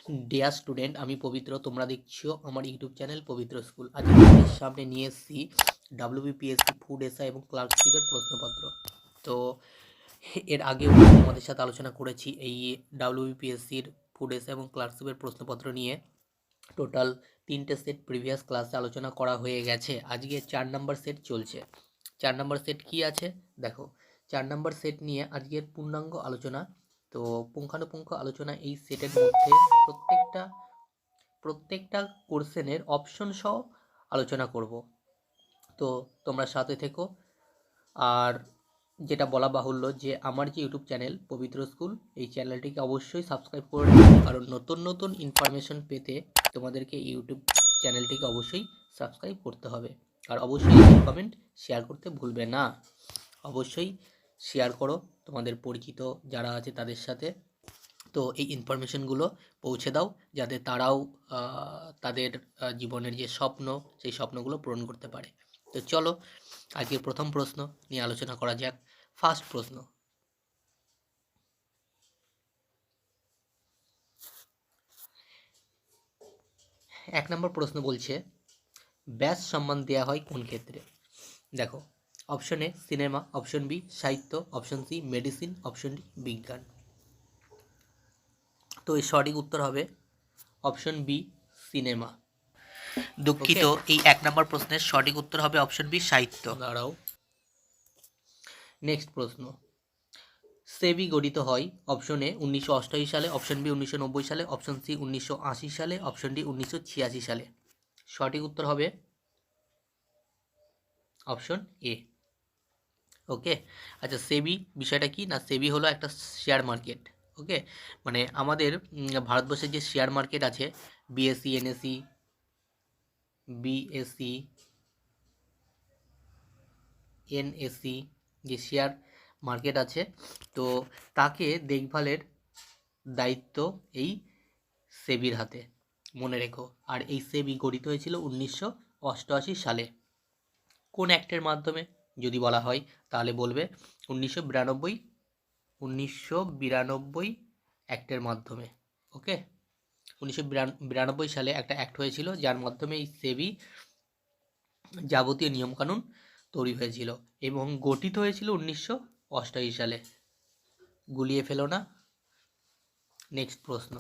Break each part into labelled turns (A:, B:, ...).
A: Dear student, আমি পবিত্র। তোমরা দেখছো আমার ইউটিউব চ্যানেল পবিত্র স্কুল। আজ তোমাদের সামনে নিয়ে এসেছি ডাব্লিউবিপিএসসি ফুড এসআই এবং ক্লার্কশিপের প্রশ্নপত্র। তো এর আগেও তোমাদের সাথে আলোচনা করেছি এই ডাব্লিউবিপিএসসির ফুড এসআই এবং ক্লার্কশিপের প্রশ্নপত্র নিয়ে। টোটাল 3টে সেট প্রিভিয়াস ক্লাসে আলোচনা করা হয়ে গেছে। আজকে 4 নম্বর সেট চলছে। 4 নম্বর সেট কি আছে দেখো। 4 নম্বর সেট নিয়ে আজকের পূর্ণাঙ্গ আলোচনা। তো পুঙ্খানুপুঙ্খ আলোচনা এই সেটের মধ্যে প্রত্যেকটা কোশ্চেনের অপশন সহ আলোচনা করব। তো তোমরা সাথে থেকো। আর যেটা বলা বাহুল্য যে আমার যে ইউটিউব চ্যানেল পবিত্র স্কুল, এই চ্যানেলটিকে অবশ্যই সাবস্ক্রাইব করে রাখো, কারণ নতুন নতুন ইনফরমেশন পেতে তোমাদেরকে ইউটিউব চ্যানেলটিকে অবশ্যই সাবস্ক্রাইব করতে হবে। আর অবশ্যই লাইক কমেন্ট শেয়ার করতে ভুলবে না। অবশ্যই শেয়ার করো তোমাদের পরিচিত যারা আছে তাদের সাথে। তো এই ইনফরমেশনগুলো পৌঁছে দাও, যাতে তারাও তাদের জীবনের যে স্বপ্ন, সেই স্বপ্নগুলো পূরণ করতে পারে। তো চলো আজকের প্রথম প্রশ্ন নিয়ে আলোচনা করা যাক। ফার্স্ট প্রশ্ন, এক নম্বর প্রশ্ন বলছে ব্যাস সম্মান দেওয়া হয় কোন ক্ষেত্রে? দেখো, option A cinema, option B সাহিত্য, option C medicine, option D বিজ্ঞান। তো এর সঠিক উত্তর হবে অপশন বি সিনেমা। দুঃখিত, এই এক নম্বর প্রশ্নের সঠিক উত্তর হবে অপশন বি সাহিত্য। দাঁড়াও, নেক্সট প্রশ্ন, সেবি গঠিত হয় অপশন এ 1988 সালে, অপশন বি 1990 সালে, অপশন সি 1980 সালে, অপশন ডি 1986 সালে। সঠিক উত্তর হবে অপশন এ। ওকে, আচ্ছা, সেবি বিষয়টা কি না, সেবি হলো একটা শেয়ার মার্কেট। ওকে, মানে আমাদের ভারতবর্ষের যে শেয়ার মার্কেট আছে, বিএসসি, এনএসসি, বিএসসি, এনএসসি, যে শেয়ার মার্কেট আছে, তো তাকে দেখভালের দায়িত্ব এই সেবির হাতে, মনে রেখো। আর এই সেবি গঠিত হয়েছিল 1988 সালে। কোন অ্যাক্টের মাধ্যমে যদি বলা হয় তাহলে বলবে 1992 অ্যাক্টের মাধ্যমে। ওকে, 1992 সালে একটা অ্যাক্ট হয়েছিল, যার মাধ্যমে এই সেবি যাবতীয় নিয়মকানুন তৈরি হয়েছিল এবং গঠিত হয়েছিল 1988 সালে। গুলিয়ে ফেলো না। নেক্সট প্রশ্ন,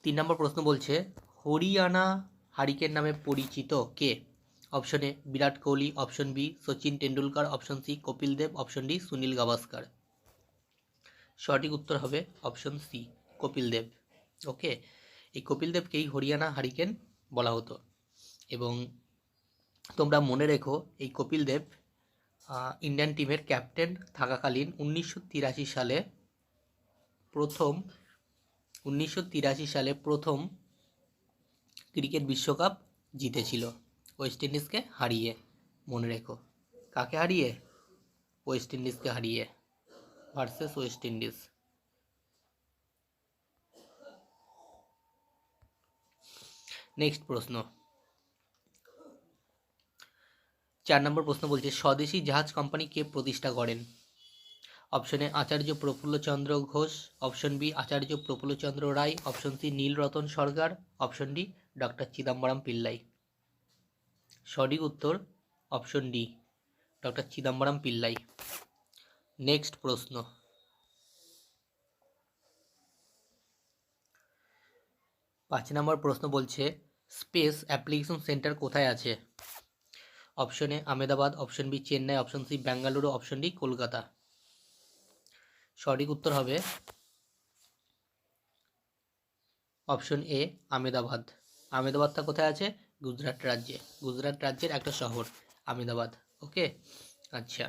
A: 3 নম্বর প্রশ্ন বলছে হরিয়ানা হারিকেন নামে পরিচিত কে? Option A Virat Kohli, option B Sachin Tendulkar, option C Kapil Dev, option D Sunil Gavaskar. সঠিক উত্তর হবে option C Kapil Dev. Okay, এই কপিল দেবকেই হরিয়ানা হারিকেন বলা হতো। এবং তোমরা মনে রেখো, এই কপিল দেব ইন্ডিয়ান টিমের ক্যাপ্টেন থাকাকালীন 1983 সালে প্রথম ক্রিকেট বিশ্বকাপ জিতেছিল ওয়েস্ট ইন্ডিজকে হারিয়ে। মনে রেখো, কাকে হারিয়ে? ওয়েস্ট ইন্ডিজকে হারিয়ে, ভার্সেস ওয়েস্ট ইন্ডিজ। নেক্সট প্রশ্ন, 4 নম্বর প্রশ্ন বলছে স্বদেশী জাহাজ কোম্পানি কে প্রতিষ্ঠা করেন? Option A Acharya Prafullachandra Ghosh, option B Acharya Prafullachandra Ray, option C Nilratan Sarkar, option D doctor Chidambaram Pillai. সঠিক উত্তর option D doctor Chidambaram Pillai. Next প্রশ্ন, 5 নম্বর প্রশ্ন বলছে স্পেস অ্যাপ্লিকেশন সেন্টার কোথায় আছে? Option A Ahmedabad, option B Chennai, option C Bengaluru, option D Kolkata. সঠিক উত্তর হবে অপশন এ আহমেদাবাদ। আহমেদাবাদটা কোথায় আছে? গুজরাট রাজ্যে। গুজরাট রাজ্যের একটা শহর আহমেদাবাদ। ওকে, আচ্ছা।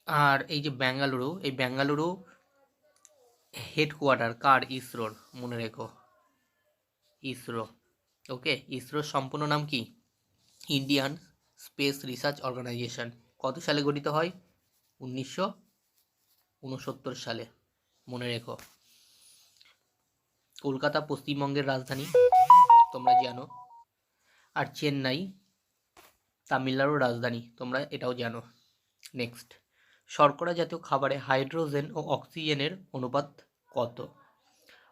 A: আর এই যে বেঙ্গালুরু, এই বেঙ্গালুরু হেডকোয়ার্টার কার? ইসরোর। মনে রেখো, ইসরো। ওকে, ইসরোর সম্পূর্ণ নাম কি? Indian Space Research Organisation. কত সালে গঠিত হয়? 1969 সালে। মনে রেখো। কলকাতা পশ্চিমবঙ্গের রাজধানী, তোমরা জানো। আর চেন্নাই তামিলনাড়ুর রাজধানী, তোমরা এটাও জানো। নেক্সট, শর্করা জাতীয় খাবারে হাইড্রোজেন ও অক্সিজেনের অনুপাত কত?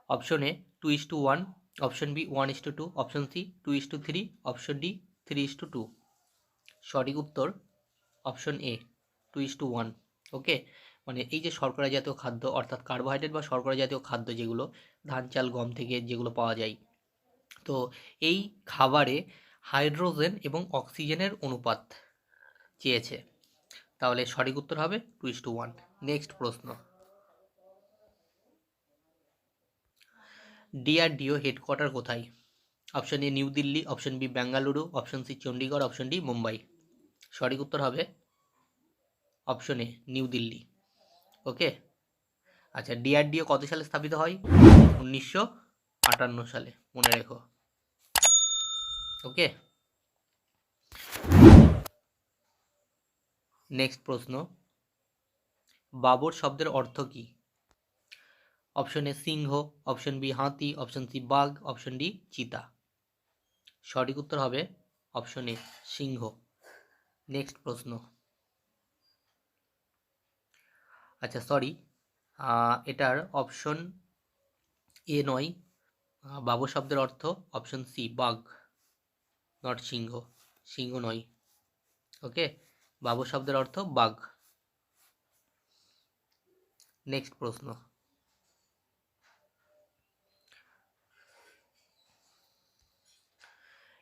A: Option A 2:1, option B 1:2, option C 2:3, option D 3:2। সঠিক উত্তর অপশন এ 2:1। ওকে, মানে এই যে শর্করা জাতীয় খাদ্য অর্থাৎ কার্বোহাইড্রেট বা শর্করা জাতীয় খাদ্য যেগুলো ধান চাল গম থেকে যেগুলো পাওয়া যায়, তো এই খাবারে হাইড্রোজেন এবং অক্সিজেনের অনুপাত চেয়েছে, তাহলে সঠিক উত্তর হবে 2:1। নেক্সট প্রশ্ন, ডিআরডিও হেডকোয়ার্টার কোথায়? Option A New Delhi, option B Bengaluru, option C Chandigarh, option D Mumbai. সঠিক উত্তর হবে option A New Delhi. Okay, আচ্ছা ডিআরডিও কত সালে স্থাপিত হয়? 1958 সালে, মনে রেখো। ওকে, নেক্সট প্রশ্ন, বাবর শব্দের অর্থ কি? অপশন এ সিংহ, অপশন বি হাতি, অপশন সি বাঘ, অপশন ডি চিতা। সঠিক উত্তর হবে অপশন এ সিংহ। নেক্সট প্রশ্ন, আচ্ছা সরি, এটার অপশন এ নয়, বাবর শব্দের অর্থ অপশন সি বাঘ, নট সিংহ, সিংহ নয়। ওকে, বাবর শব্দের অর্থ বাঘ। নেক্সট প্রশ্ন,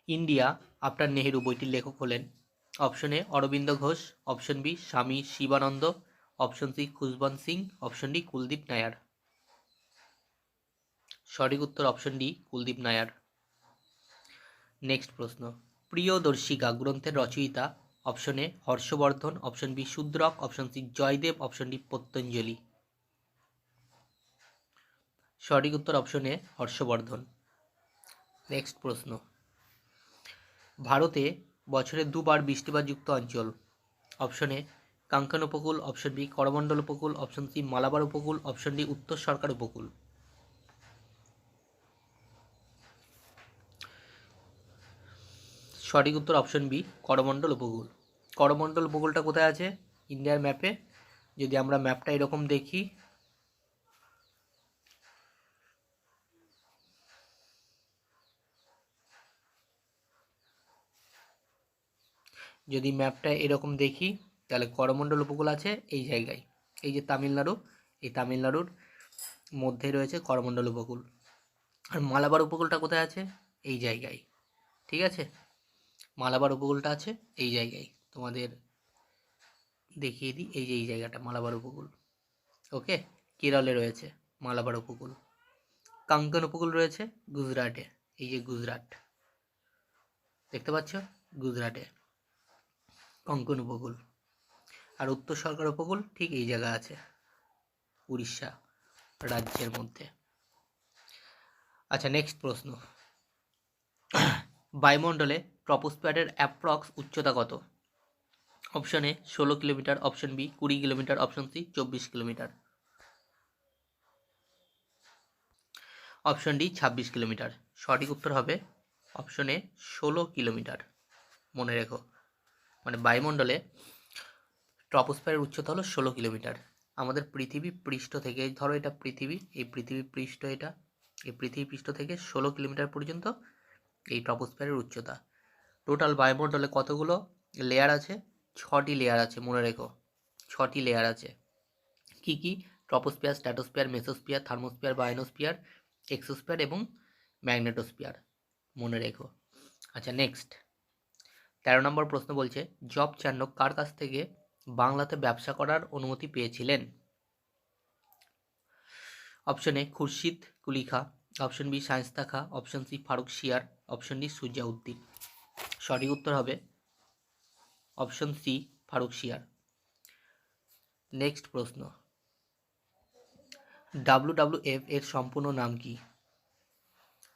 A: ইন্ডিয়া আফটার নেহেরু বইটির লেখক হলেন? Option A Aurobindo Ghosh, option B Swami Shivananda, option C Khushwant Singh, option D Kuldip Nayar. সঠিক উত্তর option D Kuldip Nayar. Next প্রশ্ন, প্রিয়দর্শিকা গ্রন্থের রচয়িতা? Option A Harshavardhan, option B Shudraka, option C Jayadeva, option D Patanjali. সঠিক উত্তর অপশন এ হর্ষবর্ধন। নেক্সট প্রশ্ন, ভারতে বছরে দুবার বৃষ্টিপাতযুক্ত অঞ্চল? অপশন এ কাঙ্কন উপকূল, অপশন বি করমণ্ডল উপকূল, অপশন সি মালাবার উপকূল, অপশন ডি উত্তর সরকার উপকূল। সঠিক উত্তর অপশন বি করমণ্ডল উপকূল। করমণ্ডল উপকূলটা কোথায় আছে ইন্ডিয়ার ম্যাপে? যদি আমরা ম্যাপটা এরকম দেখি, যদি ম্যাপটা এরকম দেখি তাহলে করমণ্ডল উপকূল আছে এই জায়গায়, এই যে তামিলনাড়ু, এই তামিলনাড়ুর মধ্যে রয়েছে করমণ্ডল উপকূল। আর মালাবার উপকূলটা কোথায় আছে? এই জায়গায়। ঠিক আছে, মালাবার উপকূলটা আছে এই জায়গায়, তোমাদের দেখিয়ে দিই, এই যে এই জায়গাটা মালাবার উপকূল। ওকে, কেরলে রয়েছে মালাবার উপকূল। কাঙ্কন উপকূল রয়েছে গুজরাটে, এই যে গুজরাট দেখতে পাচ্ছ, গুজরাটে কঙ্কন উপকূল। আর উত্তর সরকার উপকূল ঠিক এই জায়গা আছে, উড়িষ্যা রাজ্যের মধ্যে। আচ্ছা নেক্সট প্রশ্ন, বায়ুমণ্ডলে ট্রপোস্ফিয়ারের অ্যাপ্রক্স উচ্চতা কত? Option A 16 kilometre, option B 20 kilometre, option C 24 kilometre, option D 26 kilometre. সঠিক উত্তর হবে অপশন এ 16 কিলোমিটার। মনে রেখো, মানে বায়ুমণ্ডলে ট্রপোস্ফিয়ারের উচ্চতা হলো 16 কিলোমিটার। আমাদের পৃথিবী পৃষ্ঠ থেকে, ধরো এটা পৃথিবী, এই পৃথিবী পৃষ্ঠ, এটা এই পৃথিবী পৃষ্ঠ থেকে 16 কিলোমিটার পর্যন্ত এই ট্রপোস্ফিয়ারের উচ্চতা। টোটাল বায়ুমণ্ডলে কতগুলো লেয়ার আছে? 6টি লেয়ার আছে, মনে রেখো 6টি লেয়ার আছে। কি কি? Troposphere, stratosphere, mesosphere, thermosphere, ionosphere, exosphere এবং ম্যাগনেটোস্ফিয়ার, মনে রেখো। আচ্ছা নেক্সট 13 নম্বর প্রশ্ন বলছে, জব চার্নক কার কাছ থেকে বাংলাতে ব্যবসা করার অনুমতি পেয়েছিলেন? অপশন এ খুরশিদ কুলি খা, option B Shaista Khan, option C Farrukh Siyar, option D Shujauddin. সঠিক উত্তর হবে option C Farrukh Siyar. Next প্রশ্ন, WWF এর সম্পূর্ণ নাম কি?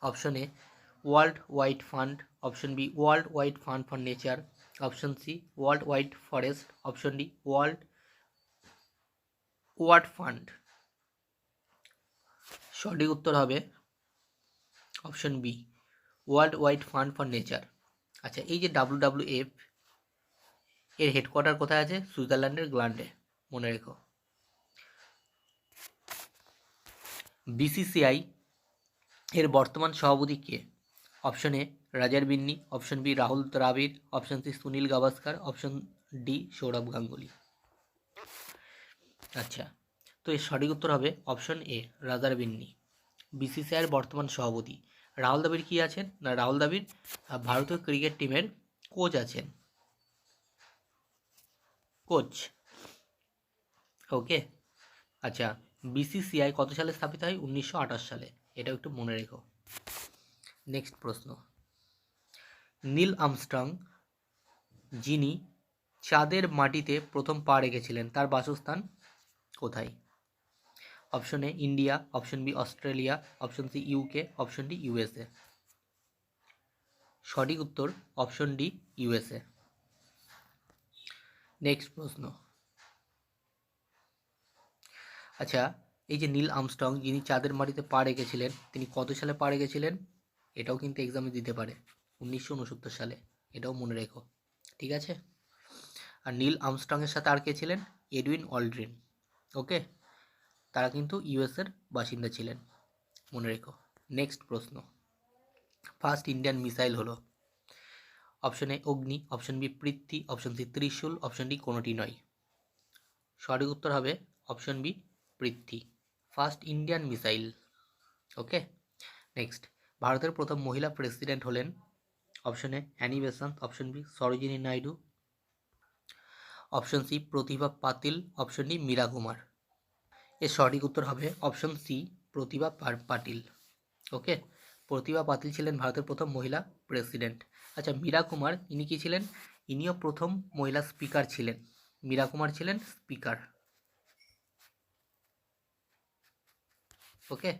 A: Option A World Wide Fund, option B World Wide Fund for Nature, option C World Wide Forest, option D World Word Fund. সঠিক উত্তর হবে option B World Wide Fund for Nature. আচ্ছা এই যে WWF এর হেডকোয়ার্টার কোথায় আছে? সুইজারল্যান্ডের গ্ল্যান্ডে, মনে রেখো। বিসিসিআই এর বর্তমান সভাপতি কে? Option A Roger Binny, option B Rahul Dravid, option C Sunil Gavaskar, option D Sourav Ganguly. আচ্ছা, তো এর সঠিক উত্তর হবে অপশন এ রাজার বিন্নি। বিসিসিআইয়ের বর্তমান সভাপতি। রাহুল দ্রাবিড় কি আছেন না, রাহুল দ্রাবিড় ভারতীয় ক্রিকেট টিমের কোচ আছেন, কোচ। ওকে। আচ্ছা, বিসিসিআই কত সালে স্থাপিত হয়? 1928 সালে। এটাও একটু মনে রেখো। নেক্সট প্রশ্ন, নীল আর্মস্ট্রং যিনি চাঁদের মাটিতে প্রথম পা রেখেছিলেন তার বাসস্থান কোথায়? Option A India, option B Australia, option C UK, option D USA. সঠিক উত্তর অপশন ডি ইউএসএ। নেক্সট প্রশ্ন, আচ্ছা, এই যে নীল আর্মস্ট্রং যিনি চাঁদের মাটিতে পা রেখেছিলেন তিনি কত সালে পা রেখেছিলেন? এটাও কিন্তু এক্সামে দিতে পারে, 1969 সালে। এটাও মনে রেখো, ঠিক আছে। আর নীল আর্মস্ট্রংয়ের সাথে আর কে ছিলেন? Edwin Aldrin. ওকে, তারা কিন্তু ইউএসের বাসিন্দা ছিলেন, মনে রেখো। নেক্সট প্রশ্ন, ফার্স্ট ইন্ডিয়ান মিসাইল হলো? Option A Agni, option B Prithvi, option C Trishul, option D কোনোটি নয়। সঠিক উত্তর হবে option B Prithvi, first Indian missile. Okay. Next, ভারতের প্রথম মহিলা প্রেসিডেন্ট হলেন? Option A Annie Besant, option B Sarojini Naidu, option C Pratibha Patil, option D Meera Kumar. এর সঠিক উত্তর হবে অপশন সি প্রতিভা পাতিল। ওকে, প্রতিভা পাতিল ছিলেন ভারতের প্রথম মহিলা প্রেসিডেন্ট। আচ্ছা, মীরা কুমার ইনি কি ছিলেন? ইনিও প্রথম মহিলা স্পিকার ছিলেন। মীরা কুমার ছিলেন স্পিকার। ওকে,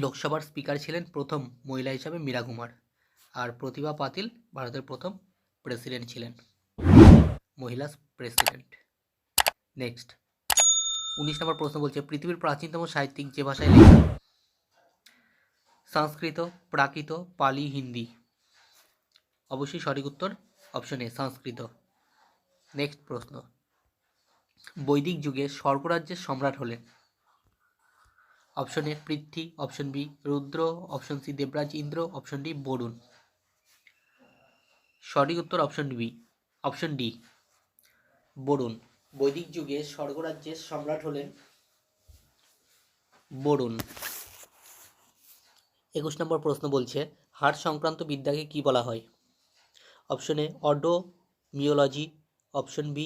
A: লোকসভার স্পিকার ছিলেন প্রথম মহিলা হিসাবে মীরা কুমার। আর প্রতিভা পাতিল ভারতের প্রথম প্রেসিডেন্ট ছিলেন, মহিলা প্রেসিডেন্ট। নেক্সট, 19 নম্বর প্রশ্ন বলছে পৃথিবীর প্রাচীনতম সাহিত্যিক যে ভাষায় লেখা? সংস্কৃত, প্রাকৃত, পালি, হিন্দি। অবশ্যই সঠিক উত্তর অপশন এ সংস্কৃত। নেক্সট প্রশ্ন, বৈদিক যুগে স্বর্গরাজ্যের সম্রাট হলেন? Option A Prithvi, option B Rudra, option C Devraj Indra, option D Varun. সঠিক উত্তর option B, option D Varun. বৈদিক যুগে স্বর্গরাজ্যের সম্রাট হলেন বরুণ। 21 নম্বর প্রশ্ন বলছে হাড় সংক্রান্ত বিদ্যাকে কি বলা হয়? Option A odontology, option B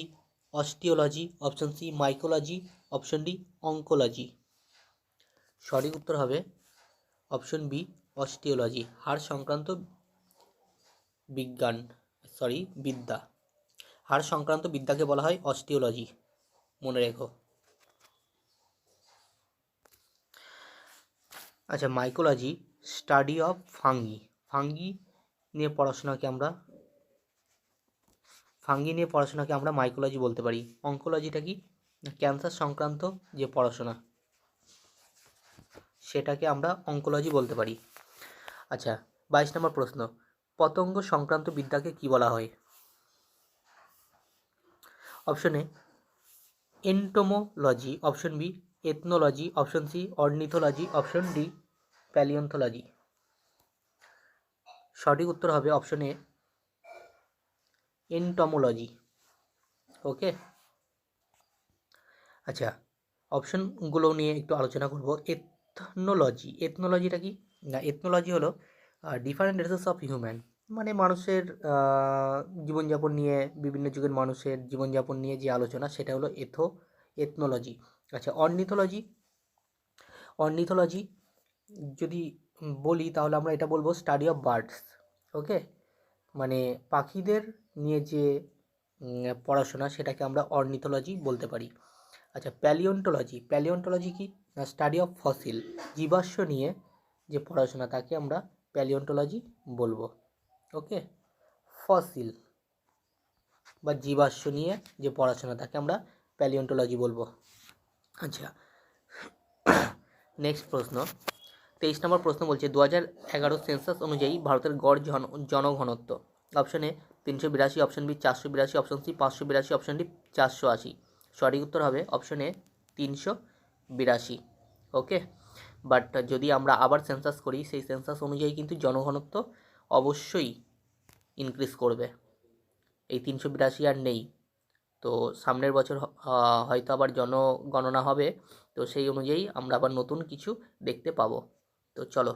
A: osteology, option C mycology, option D oncology. সঠিক উত্তর হবে অপশন বি অস্টিওলজি, হাড় সংক্রান্ত বিদ্যা। হাড় সংক্রান্ত বিদ্যাকে বলা হয় অস্টিওলজি, মনে রেখো। আচ্ছা, মাইকোলজি স্টাডি অফ ফাঙ্গি নিয়ে পড়াশোনাকে আমরা মাইকোলজি বলতে পারি। অঙ্কোলজিটা কি? ক্যান্সার সংক্রান্ত যে পড়াশোনা সেটাকে আমরা অঙ্কোলজি বলতে পারি। আচ্ছা, 22 নম্বর প্রশ্ন, পতঙ্গ সংক্রান্ত বিদ্যাকে কি বলা হয়? Option A entomology, option B ethnology, option C ornithology, option D paleontology. সঠিক উত্তর হবে অপশন এ এন্টোমোলজি। ওকে। আচ্ছা, অপশনগুলো নিয়ে একটু আলোচনা করব। এথনোলজিটা কি না, এথনোলজি হলো ডিফারেন্ট রেসেস অফ হিউম্যান, মানে মানুষের জীবনযাপন নিয়ে, বিভিন্ন যুগের মানুষের জীবনযাপন নিয়ে যে আলোচনা সেটা হলো এথনোলজি। আচ্ছা, অর্নিথোলজি যদি বলি তাহলে আমরা এটা বলবো স্টাডি অফ বার্ডস। ওকে, মানে পাখিদের নিয়ে যে পড়াশোনা সেটাকে আমরা অর্নিথোলজি বলতে পারি। আচ্ছা, প্যালিওন্টোলজি কি না, স্টাডি অফ ফসিল, জীবাশ্ম নিয়ে যে পড়াশোনা তাকে আমরা প্যালিওন্টোলজি বলবো। ওকে, ফসিল বা জীবাশ্ম নিয়ে যে পড়াশোনা তাকে আমরা প্যালিওন্টোলজি বলবো। আচ্ছা, নেক্সট প্রশ্ন, 23 নম্বর প্রশ্ন বলছে 2011 সেন্সাস অনুযায়ী ভারতের গড় জনঘনত্ব option A 382, option B 482, option C 582, option D 480। সঠিক উত্তর হবে অপশন এ 382। ওকে, বাট যদি আমরা আবার সেন্সাস করি, সেই সেন্সাস অনুযায়ী কিন্তু জনঘনত্ব অবশ্যই ইনক্রিজ করবে। এই 382 আর নেই, তো সামনের বছর হয়তো আবার জনগণনা হবে, তো সেই অনুযায়ী আমরা আবার নতুন কিছু দেখতে পাবো। তো চলো,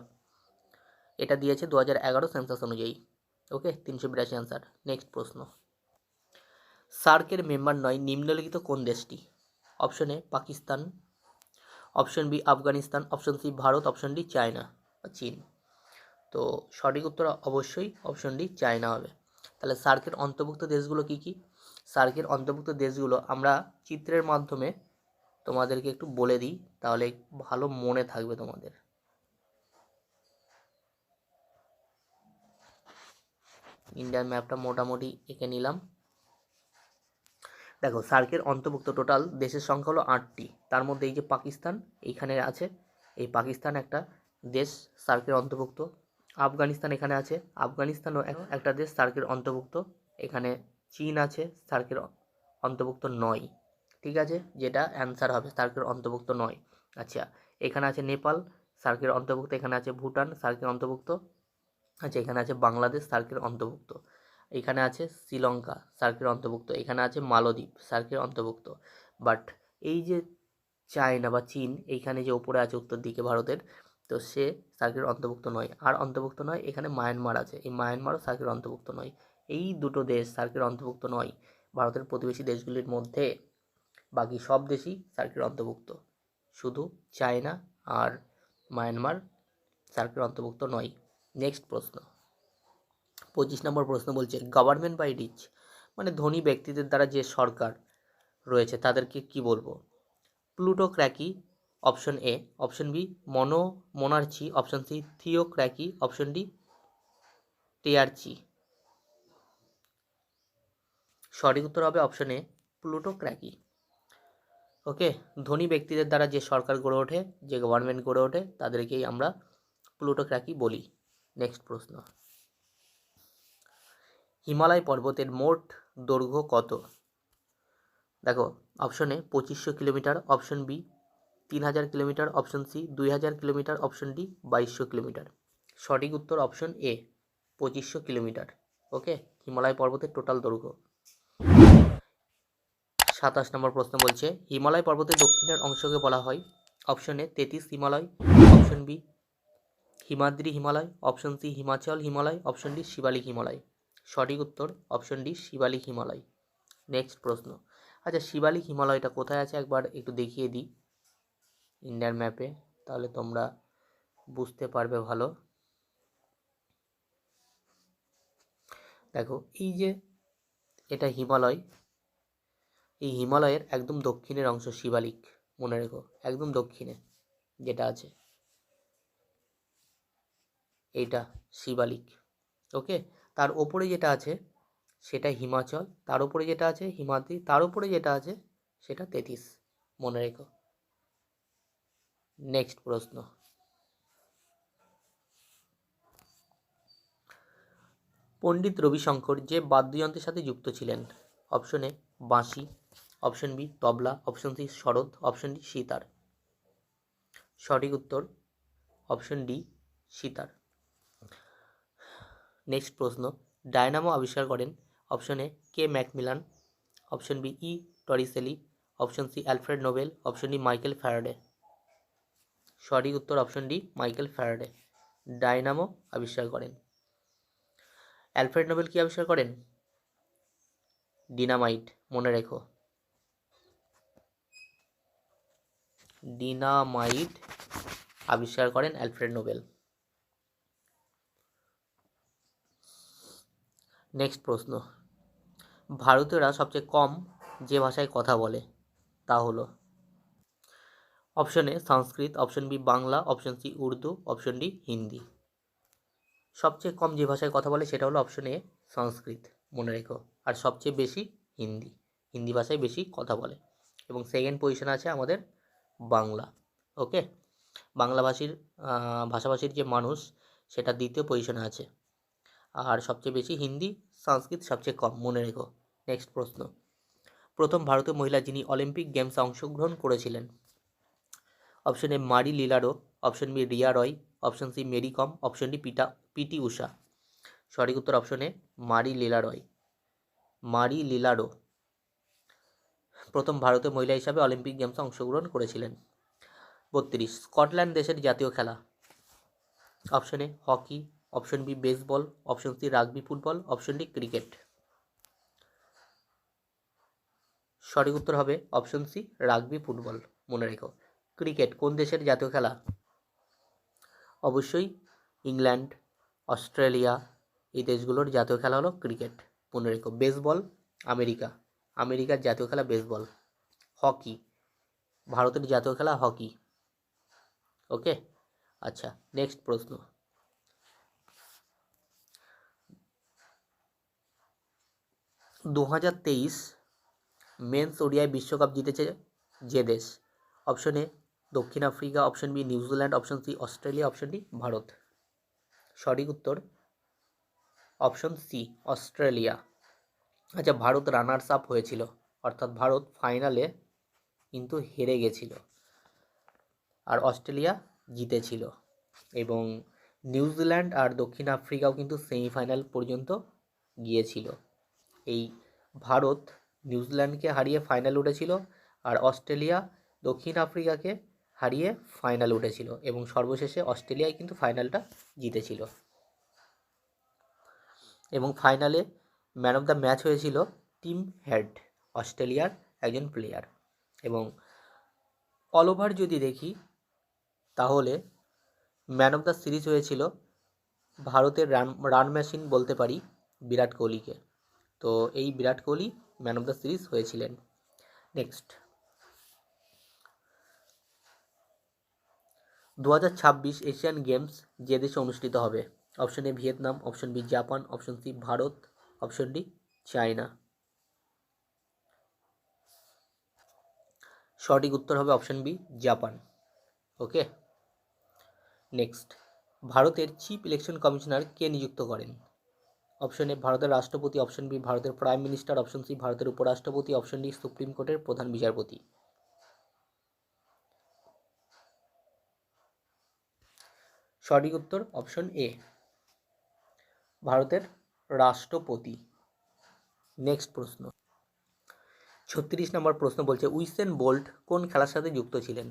A: এটা দিয়েছে 2011 সেন্সাস অনুযায়ী। ওকে, 382 অ্যান্সার। নেক্সট প্রশ্ন, সার্কের মেম্বার নয় নিম্নলিখিত কোন দেশটি? Option A Pakistan, option B Afghanistan, option C Bharat, option D China বা চীন। তো সঠিক উত্তর অবশ্যই অপশন ডি চায়না হবে। তাহলে সার্কের অন্তর্ভুক্ত দেশগুলো কি কি? সার্কের অন্তর্ভুক্ত দেশগুলো আমরা চিত্রের মাধ্যমে তোমাদেরকে একটু বলে দিই, তাহলে ভালো মনে থাকবে তোমাদের। ইন্ডিয়ান ম্যাপটা মোটামুটি এঁকে নিলাম। দেখো, সার্কের অন্তর্ভুক্ত টোটাল দেশের সংখ্যা হলো 8টি। তার মধ্যে এই যে পাকিস্তান এইখানে আছে, এই পাকিস্তান একটা দেশ সার্কের অন্তর্ভুক্ত। আফগানিস্তান এখানে আছে, আফগানিস্তানও একটা দেশ সার্কের অন্তর্ভুক্ত। এখানে চীন আছে, সার্কের অন্তর্ভুক্ত নয়। ঠিক আছে, যেটা অ্যান্সার হবে সার্কের অন্তর্ভুক্ত নয়। আচ্ছা, এখানে আছে নেপাল, সার্কের অন্তর্ভুক্ত। এখানে আছে ভুটান, সার্কের অন্তর্ভুক্ত। আচ্ছা, এখানে আছে বাংলাদেশ, সার্কের অন্তর্ভুক্ত। এখানে আছে শ্রীলঙ্কা, সার্কের অন্তর্ভুক্ত। এখানে আছে মালদ্বীপ, সার্কের অন্তর্ভুক্ত। বাট এই যে চায়না বা চীন এইখানে যে উপরে আছে উত্তর দিকে ভারতের, তো সে সার্কের অন্তর্ভুক্ত নয়। আর অন্তর্ভুক্ত নয় এখানে মায়ানমার আছে, এই মায়ানমারও সার্কের অন্তর্ভুক্ত নয়। এই দুটো দেশ সার্কের অন্তর্ভুক্ত নয় ভারতের প্রতিবেশী দেশগুলির মধ্যে। বাকি সব দেশই সার্কের অন্তর্ভুক্ত, শুধু চায়না আর মায়ানমার সার্কের অন্তর্ভুক্ত নয়। নেক্সট প্রশ্ন, 25 নম্বর প্রশ্ন বলছে গভর্নমেন্ট বাই রিচ মানে ধনী ব্যক্তিদের দ্বারা যে সরকার রয়েছে তাদেরকে কি বলবো? Plutocracy, option A, option B monarchy, option C theocracy, option D diarchy. সঠিক উত্তর হবে অপশন এ প্লুটোক্র্যাকি। ওকে, ধনী ব্যক্তিদের দ্বারা যে সরকার গড়ে ওঠে, যে গভর্নমেন্ট গড়ে ওঠে, তাদেরকেই আমরা প্লুটোক্র্যাকি বলি। নেক্সট প্রশ্ন, হিমালয় পর্বতের মোট দৈর্ঘ্য কত? দেখো, option A 2500 kilometre, option B 3000 kilometre, option C 2000 kilometre, option D 2200 kilometre. সঠিক উত্তর option A 2500 kilometre. Okay, Himalaya পর্বতের টোটাল দৈর্ঘ্য। 27 নম্বর প্রশ্ন বলছে হিমালয় পর্বতের দক্ষিণের অংশকে বলা হয়? Option A 33 Himalaya, option B Himadri Himalaya, option C Himachal Himalaya, option D Shivalik Himalaya. সঠিক উত্তর option D Shivalik Himalaya. Next প্রশ্ন, আচ্ছা শিবালিক হিমালয়টা কোথায় আছে একবার একটু দেখিয়ে দিই ইন্ডিয়ার ম্যাপে, তাহলে তোমরা বুঝতে পারবে ভালো। দেখো, এই যে এটা হিমালয়, এই হিমালয়ের একদম দক্ষিণের অংশ শিবালিক, মনে রেখো, একদম দক্ষিণে যেটা আছে এইটা শিবালিক। ওকে, তার ওপরে যেটা আছে সেটা হিমাচল, তার উপরে যেটা আছে হিমাদ্রি, তার উপরে যেটা আছে সেটা 33, মনে রেখো। নেক্সট প্রশ্ন, পণ্ডিত রবিশঙ্কর যে বাদ্যযন্ত্রের সাথে যুক্ত ছিলেন? অপশন এ বাঁশি, option B tabla, option C sarod, option D sitar. সঠিক উত্তর অপশন ডি সিতার। নেক্সট প্রশ্ন, ডায়নামো আবিষ্কার করেন? Option A K Macmillan, option B E Torricelli, option C Alfred Nobel, option D Michael Faraday. সঠিক উত্তর option D Michael Faraday dynamo আবিষ্কার করেন। Alfred Nobel কি আবিষ্কার করেন? ডিনামাইট, মনে রেখো, ডিনামাইট আবিষ্কার করেন অ্যালফ্রেড নোবেল। নেক্সট প্রশ্ন, ভারতীয়রা সবচেয়ে কম যে ভাষায় কথা বলে তা হলো? Option A Sanskrit, option B Bangla, option C Urdu, option D Hindi. সবচেয়ে কম যে ভাষায় কথা বলে সেটা হলো অপশন এ সংস্কৃত, মনে রেখো। আর সবচেয়ে বেশি হিন্দি, হিন্দি ভাষায় বেশি কথা বলে। এবং সেকেন্ড পজিশনে আছে আমাদের বাংলা। ওকে, বাংলাভাষীর ভাষাভাষীর যে মানুষ সেটা দ্বিতীয় পজিশনে আছে। আর সবচেয়ে বেশি হিন্দি সংস্কৃত সবচেয়ে কম, মনে রেখো। নেক্সট প্রশ্ন, প্রথম ভারতীয় মহিলা যিনি অলিম্পিক গেমসে অংশগ্রহণ করেছিলেন। অপশন এ মারি লিলারো, অপশন বি রিয়া রয়, অপশন সি মেরি কম, অপশন ডি পিটি উষা। সঠিক উত্তর অপশন এ মারি লিলারয়। মারি লিলারো প্রথম ভারতীয় মহিলা হিসাবে অলিম্পিক গেমসে অংশগ্রহণ করেছিলেন। 32, স্কটল্যান্ড দেশের জাতীয় খেলা। Option A hockey, option B baseball, option C rugby football, option D cricket. সঠিক উত্তর হবে অপশন সি রাগবি ফুটবল, মনে রেখো। ক্রিকেট কোন দেশের জাতীয় খেলা? অবশ্যই ইংল্যান্ড, অস্ট্রেলিয়া, এই দেশগুলোর জাতীয় খেলা হলো ক্রিকেট, মনে রেখো। বেসবল আমেরিকা, আমেরিকার জাতীয় খেলা বেসবল। হকি, ভারতের জাতীয় খেলা হকি। ওকে, আচ্ছা নেক্সট প্রশ্ন, 2023 মেন্স ওডিআই বিশ্বকাপ জিতেছে যে দেশ। অপশন এ দক্ষিণ Africa, option B New Zealand, option C Australia, option D Bharat. সঠিক উত্তর অপশন সি অস্ট্রেলিয়া। আচ্ছা, ভারত রানার্স আপ হয়েছিল, অর্থাৎ ভারত ফাইনালে কিন্তু হেরে গেছিল, আর অস্ট্রেলিয়া জিতেছিল। এবং নিউজিল্যান্ড আর দক্ষিণ আফ্রিকাও কিন্তু সেমিফাইনাল পর্যন্ত গিয়েছিল। এই ভারত নিউজিল্যান্ডকে হারিয়ে ফাইনাল উঠেছিল, আর অস্ট্রেলিয়া দক্ষিণ আফ্রিকাকে হারিয়ে ফাইনাল উঠেছিল, এবং সর্বশেষে অস্ট্রেলিয়াই কিন্তু ফাইনালটা জিতেছিল। এবং ফাইনালে ম্যান অফ দ্য ম্যাচ হয়েছিল টিম হেড, অস্ট্রেলিয়ার একজন প্লেয়ার। এবং অল ওভার যদি দেখি তাহলে ম্যান অফ দ্য সিরিজ হয়েছিল ভারতের রান মেশিন বলতে পারি বিরাট কোহলিকে। তো এই Virat Kohli man of the series হয়েছিলেন। নেক্সট, 2026 এশিয়ান গেমস যে দেশে অনুষ্ঠিত হবে। Option A Vietnam, option B Japan, option C Bharat, option D China. সঠিক উত্তর হবে option B Japan. Okay, next, ভারতের চিফ ইলেকশন কমিশনার কে নিযুক্ত করেন? অপশন এ ভারতের রাষ্ট্রপতি, অপশন বি ভারতের প্রাইম মিনিস্টার, অপশন সি ভারতের উপরাষ্ট্রপতি, অপশন ডি সুপ্রিম কোর্টের প্রধান বিচারপতি। সঠিক উত্তর অপশন এ ভারতের রাষ্ট্রপতি। নেক্সট প্রশ্ন, 36 নম্বর প্রশ্ন বলছে উইসেন বোল্ট কোন খেলার সাথে যুক্ত ছিলেন?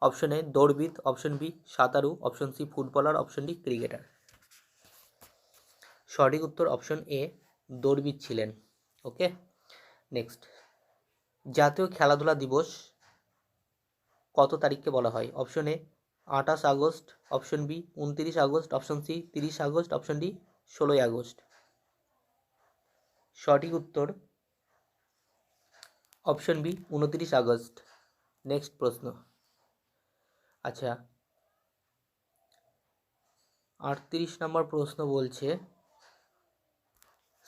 A: অপশন এ দৌড়বিদ, অপশন বি সাঁতারু, option C footballer, option D cricketer. সঠিক উত্তর অপশন এ দৌড়বিদ ছিলেন। ওকে, নেক্সট, জাতীয় খেলাধুলা দিবস কত তারিখকে বলা হয়? Option A 28 August, option B 29 August, option C 30 August, option D 16 August. সঠিক উত্তর অপশন বি 29 আগস্ট। নেক্সট প্রশ্ন, আচ্ছা 38 নম্বর প্রশ্ন বলছে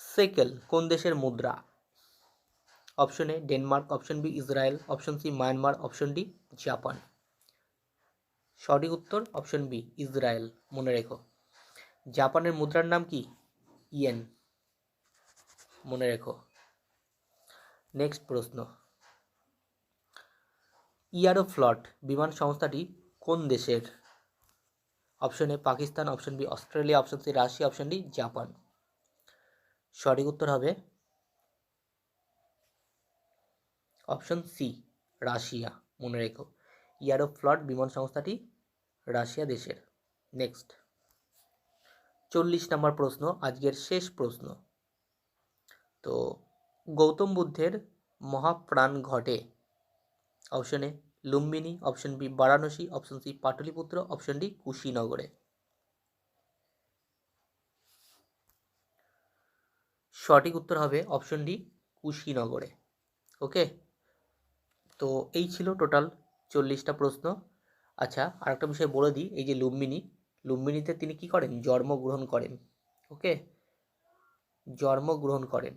A: সেকেল কোন দেশের মুদ্রা? Option A Denmark, option B Israel, option C Myanmar, option D Japan. সঠিক উত্তর অপশন বি ইসরায়েল, মনে রেখো। জাপানের মুদ্রার নাম কি? ইয়েন, মনে রেখো। নেক্সট প্রশ্ন, এয়ারোফ্লট বিমান সংস্থাটি কোন দেশের? Option A Pakistan, option B Australia, option C Russia, option D Japan. সঠিক উত্তর হবে অপশন সি রাশিয়া, মনে রেখো। এয়ারোফ্লট বিমান সংস্থাটি রাশিয়া দেশের। নেক্সট, 40 নম্বর প্রশ্ন, আজকের শেষ প্রশ্ন। তো গৌতম বুদ্ধের মহাপ্রাণ ঘটে। Option A Lumbini, option B Varanasi, option C Pataliputra, option D কুশীনগরে। সঠিক উত্তর হবে অপশন ডি কুশীনগরে। ওকে, তো এই ছিল টোটাল 40টা প্রশ্ন। আচ্ছা, আরেকটা বিষয় বলে দিই, এই যে লুম্বিনী, লুম্বিনীতে তিনি কি করেন? জন্মগ্রহণ করেন। ওকে, জন্মগ্রহণ করেন,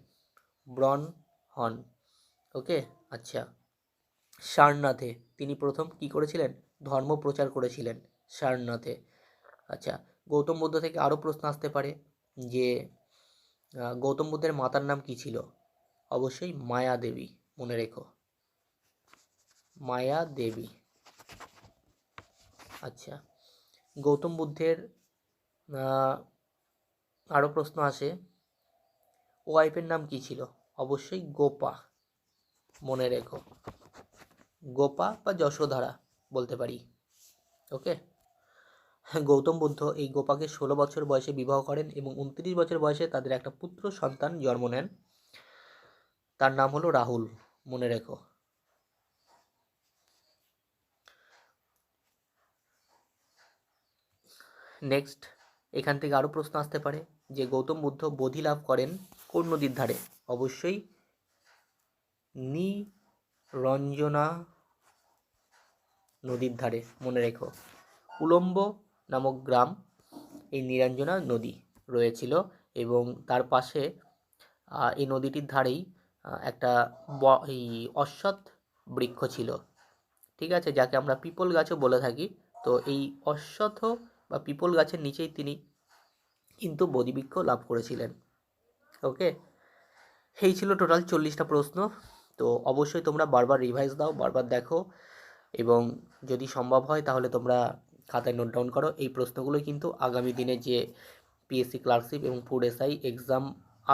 A: ব্রণ হন। ওকে, আচ্ছা, সারনাথে তিনি প্রথম কি করেছিলেন? ধর্ম প্রচার করেছিলেন সারনাথে। আচ্ছা, গৌতম বুদ্ধ থেকে আরও প্রশ্ন আসতে পারে যে গৌতম বুদ্ধের মাতার নাম কি ছিল? অবশ্যই মায়া দেবী, মনে রেখো, মায়া দেবী। আচ্ছা, গৌতম বুদ্ধের আরও প্রশ্ন আসে, ওয়াইফের নাম কি ছিল? অবশ্যই গোপা, মনে রেখো, গোপা বা যশোধারা বলতে পারি। ওকে, গৌতম বুদ্ধ এই গোপাকে 16 বছর বয়সে বিবাহ করেন এবং 29 বছর বয়সে তাদের একটা পুত্র সন্তান জন্ম নেন। তার নাম হলো রাহুল, মনে রেখো। নেক্সট, এখান থেকে আরও প্রশ্ন আসতে পারে যে গৌতম বুদ্ধ বোধি লাভ করেন কোন নদীর ধারে? অবশ্যই নিরঞ্জনা নদীর ধারে, মনে রেখো। উলম্ব নামক গ্রাম এই নিরঞ্জনা নদী রয়েছিল এবং তার পাশে এই নদীটির ধারেই একটা এই অশ্বত্থ বৃক্ষ ছিল, ঠিক আছে, যাকে আমরা পিপল গাছও বলে থাকি। তো এই অশ্বত্থ বা পিপল গাছের নিচেই তিনি কিন্তু বোধিবৃক্ষ লাভ করেছিলেন। ওকে, এই ছিল টোটাল 40টা প্রশ্ন। তো অবশ্যই তোমরা বারবার রিভাইজ দাও, বারবার দেখো, এবং যদি সম্ভব হয় তাহলে তোমরা খাতায় নোট ডাউন করো। এই প্রশ্নগুলোই কিন্তু আগামী দিনে যে পিএসসি ক্লার্কশিপ এবং ফুড এসআই এক্সাম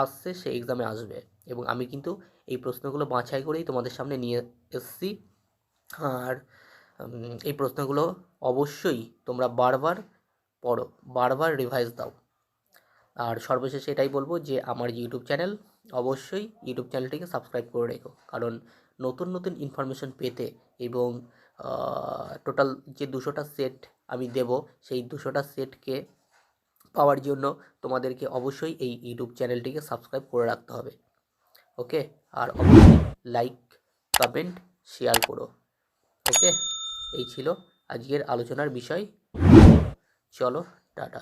A: আসছে সেই এক্সামে আসবে, এবং আমি কিন্তু এই প্রশ্নগুলো বাছাই করেই তোমাদের সামনে নিয়ে এসেছি। আর এই প্রশ্নগুলো অবশ্যই তোমরা বারবার পড়ো, বারবার রিভাইজ দাও। আর সর্বশেষে এটাই বলবো যে আমার ইউটিউব চ্যানেল, অবশ্যই ইউটিউব চ্যানেলটিকে সাবস্ক্রাইব করে রেখো, কারণ নতুন নতুন ইনফরমেশন পেতে এবং টোটাল যে 200টা সেট আমি দেব সেই 200টা সেটকে পাওয়ার জন্য তোমাদেরকে অবশ্যই এই ইউটিউব চ্যানেলটিকে সাবস্ক্রাইব করে রাখতে হবে। ওকে, আর অবশ্যই লাইক, কমেন্ট, শেয়ার করো। ওকে, এই ছিল আজকের আলোচনার বিষয়। চলো, টাটা।